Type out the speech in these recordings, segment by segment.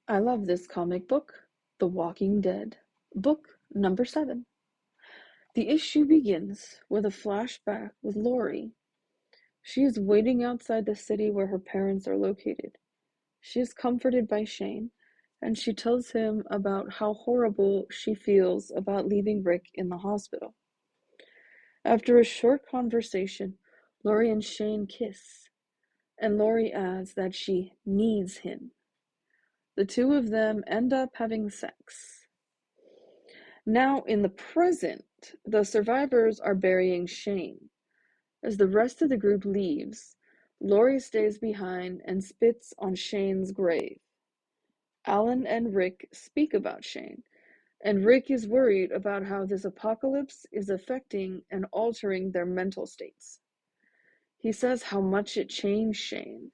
I love this comic book, The Walking Dead, book number 7. The issue begins with a flashback with Lori. She is waiting outside the city where her parents are located. She is comforted by Shane, and she tells him about how horrible she feels about leaving Rick in the hospital. After a short conversation, Lori and Shane kiss, and Lori adds that she needs him. The two of them end up having sex. Now, in the present, the survivors are burying Shane. As the rest of the group leaves, Lori stays behind and spits on Shane's grave. Alan and Rick speak about Shane, and Rick is worried about how this apocalypse is affecting and altering their mental states. He says how much it changed Shane.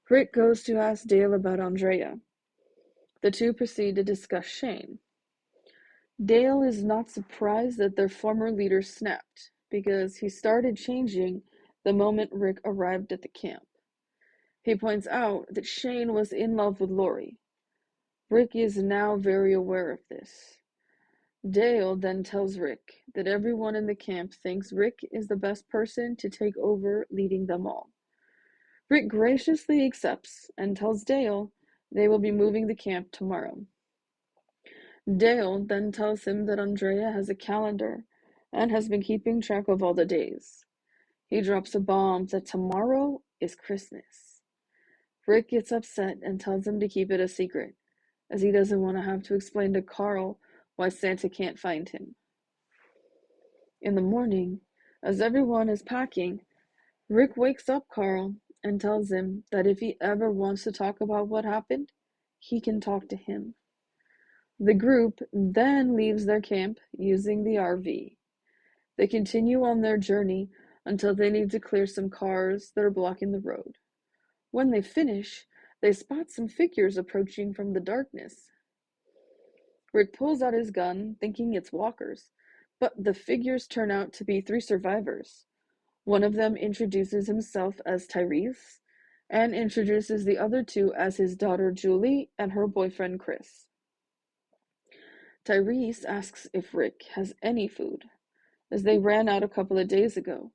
Rick goes to ask Dale about Andrea. The two proceed to discuss Shane. Dale is not surprised that their former leader snapped, because he started changing the moment Rick arrived at the camp. He points out that Shane was in love with Lori. Rick is now very aware of this. Dale then tells Rick that everyone in the camp thinks Rick is the best person to take over leading them all. Rick graciously accepts and tells Dale they will be moving the camp tomorrow. Dale then tells him that Andrea has a calendar and has been keeping track of all the days. He drops a bomb that tomorrow is Christmas. Rick gets upset and tells him to keep it a secret, as he doesn't want to have to explain to Carl why Santa can't find him. In the morning, as everyone is packing, Rick wakes up Carl and tells him that if he ever wants to talk about what happened, he can talk to him. The group then leaves their camp using the RV. They continue on their journey until they need to clear some cars that are blocking the road. When they finish, they spot some figures approaching from the darkness. Rick pulls out his gun, thinking it's walkers, but the figures turn out to be 3 survivors. One of them introduces himself as Tyreese, and introduces the other 2 as his daughter Julie and her boyfriend Chris. Tyreese asks if Rick has any food, as they ran out a couple of days ago.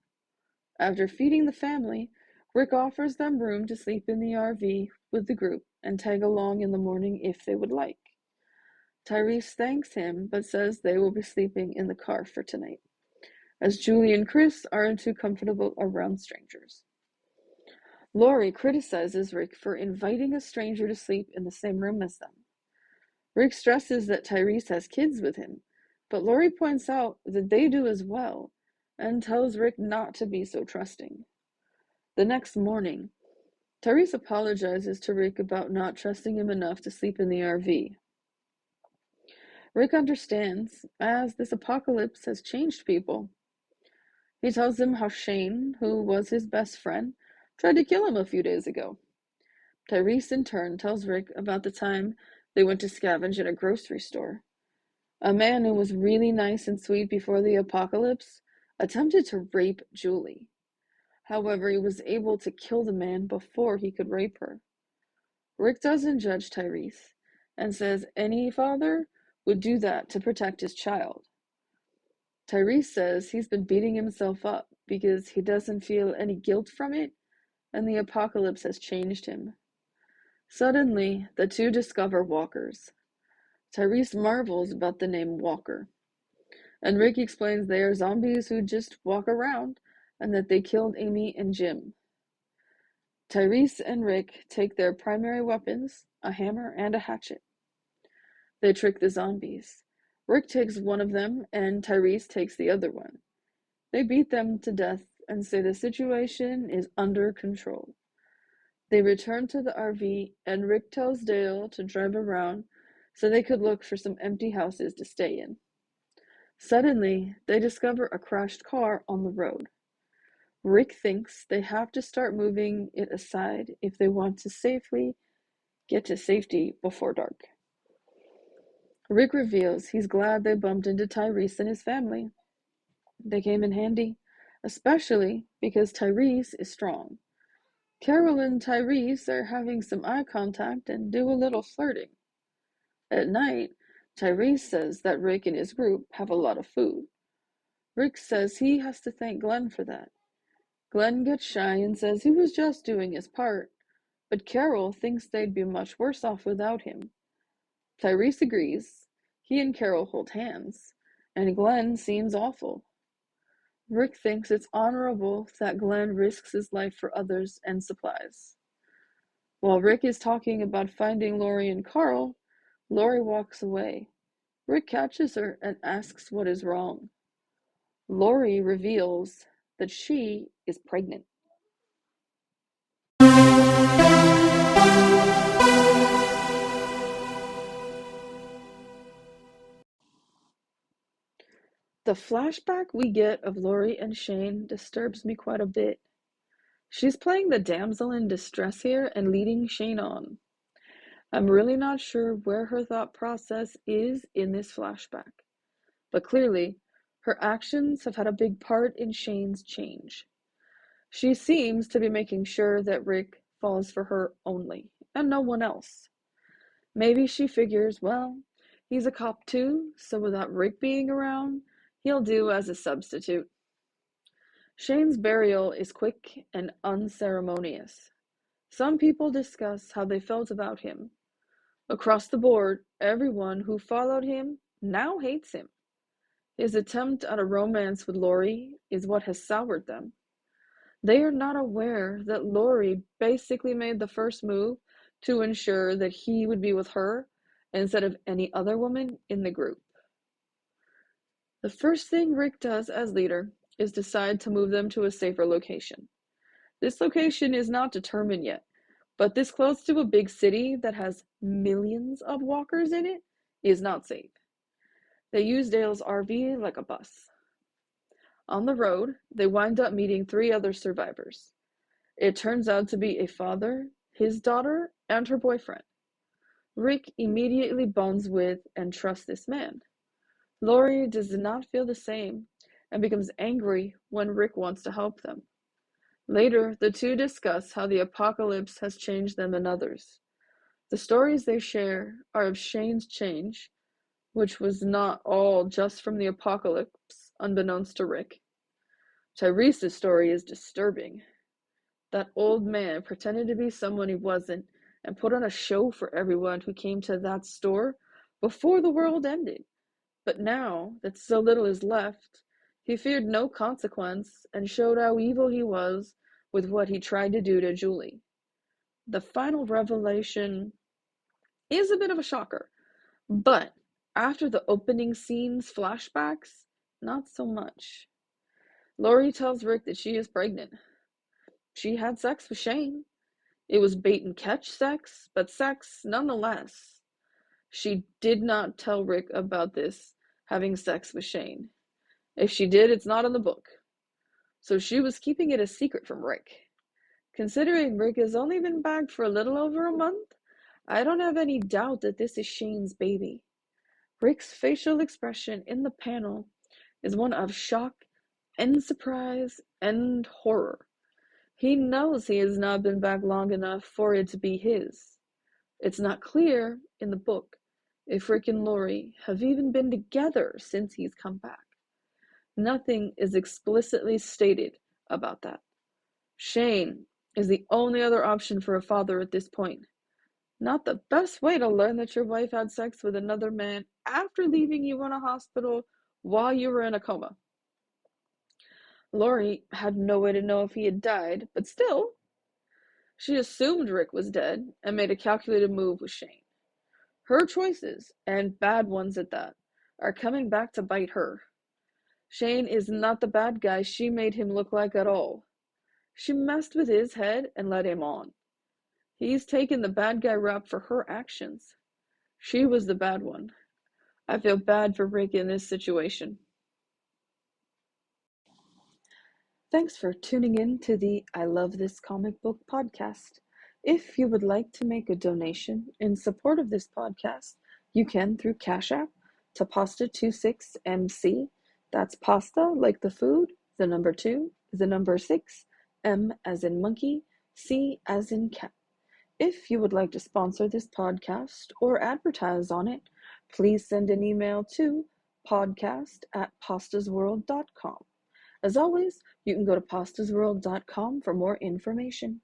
After feeding the family, Rick offers them room to sleep in the RV with the group and tag along in the morning if they would like. Tyreese thanks him, but says they will be sleeping in the car for tonight, as Julie and Chris aren't too comfortable around strangers. Lori criticizes Rick for inviting a stranger to sleep in the same room as them. Rick stresses that Tyreese has kids with him, but Lori points out that they do as well, and tells Rick not to be so trusting. The next morning, Tyreese apologizes to Rick about not trusting him enough to sleep in the RV. Rick understands, as this apocalypse has changed people. He tells him how Shane, who was his best friend, tried to kill him a few days ago. Tyreese in turn tells Rick about the time they went to scavenge at a grocery store. A man who was really nice and sweet before the apocalypse attempted to rape Julie. However, he was able to kill the man before he could rape her. Rick doesn't judge Tyreese, and says any father would do that to protect his child. Tyreese says he's been beating himself up because he doesn't feel any guilt from it, and the apocalypse has changed him. Suddenly, the two discover walkers. Tyreese marvels about the name Walker, and Rick explains they are zombies who just walk around, and that they killed Amy and Jim. Tyreese and Rick take their primary weapons, a hammer and a hatchet. They trick the zombies. Rick takes one of them, and Tyreese takes the other one. They beat them to death and say the situation is under control. They return to the RV, and Rick tells Dale to drive around so they could look for some empty houses to stay in. Suddenly, they discover a crashed car on the road. Rick thinks they have to start moving it aside if they want to safely get to safety before dark. Rick reveals he's glad they bumped into Tyreese and his family. They came in handy, especially because Tyreese is strong. Carol and Tyreese are having some eye contact and do a little flirting. At night, Tyreese says that Rick and his group have a lot of food. Rick says he has to thank Glenn for that. Glenn gets shy and says he was just doing his part, but Carol thinks they'd be much worse off without him. Tyreese agrees. He and Carol hold hands, and Glenn seems awful. Rick thinks it's honorable that Glenn risks his life for others and supplies. While Rick is talking about finding Lori and Carl, Lori walks away. Rick catches her and asks what is wrong. Lori reveals that she is pregnant. The flashback we get of Lori and Shane disturbs me quite a bit. She's playing the damsel in distress here and leading Shane on. I'm really not sure where her thought process is in this flashback, but clearly, her actions have had a big part in Shane's change. She seems to be making sure that Rick falls for her only, and no one else. Maybe she figures, well, he's a cop too, so without Rick being around, he'll do as a substitute. Shane's burial is quick and unceremonious. Some people discuss how they felt about him. Across the board, everyone who followed him now hates him. His attempt at a romance with Lori is what has soured them. They are not aware that Lori basically made the first move to ensure that he would be with her instead of any other woman in the group. The first thing Rick does as leader is decide to move them to a safer location. This location is not determined yet, but this close to a big city that has millions of walkers in it is not safe. They use Dale's RV like a bus. On the road, they wind up meeting 3 other survivors. It turns out to be a father, his daughter, and her boyfriend. Rick immediately bonds with and trusts this man. Lori does not feel the same and becomes angry when Rick wants to help them. Later, the two discuss how the apocalypse has changed them and others. The stories they share are of Shane's change, which was not all just from the apocalypse, unbeknownst to Rick. Tyrese's story is disturbing. That old man pretended to be someone he wasn't and put on a show for everyone who came to that store before the world ended. But now that so little is left, he feared no consequence and showed how evil he was with what he tried to do to Julie. The final revelation is a bit of a shocker, but after the opening scene's flashbacks, not so much. Lori tells Rick that she is pregnant. She had sex with Shane. It was bait and catch sex, but sex nonetheless. She did not tell Rick about this having sex with Shane. If she did, it's not in the book. So she was keeping it a secret from Rick. Considering Rick has only been back for a little over a month, I don't have any doubt that this is Shane's baby. Rick's facial expression in the panel is one of shock and surprise and horror. He knows he has not been back long enough for it to be his. It's not clear in the book if Rick and Lori have even been together since he's come back. Nothing is explicitly stated about that. Shane is the only other option for a father at this point. Not the best way to learn that your wife had sex with another man after leaving you in a hospital while you were in a coma. Lori had no way to know if he had died, but still, she assumed Rick was dead and made a calculated move with Shane. Her choices, and bad ones at that, are coming back to bite her. Shane is not the bad guy she made him look like at all. She messed with his head and led him on. He's taken the bad guy rap for her actions. She was the bad one. I feel bad for Rick in this situation. Thanks for tuning in to the I Love This Comic Book podcast. If you would like to make a donation in support of this podcast, you can through Cash App to Pasta26MC. That's pasta like the food, the number 2, the number 6, M as in monkey, C as in cat. If you would like to sponsor this podcast or advertise on it, please send an email to podcast@pastasworld.com. As always, you can go to pastasworld.com for more information.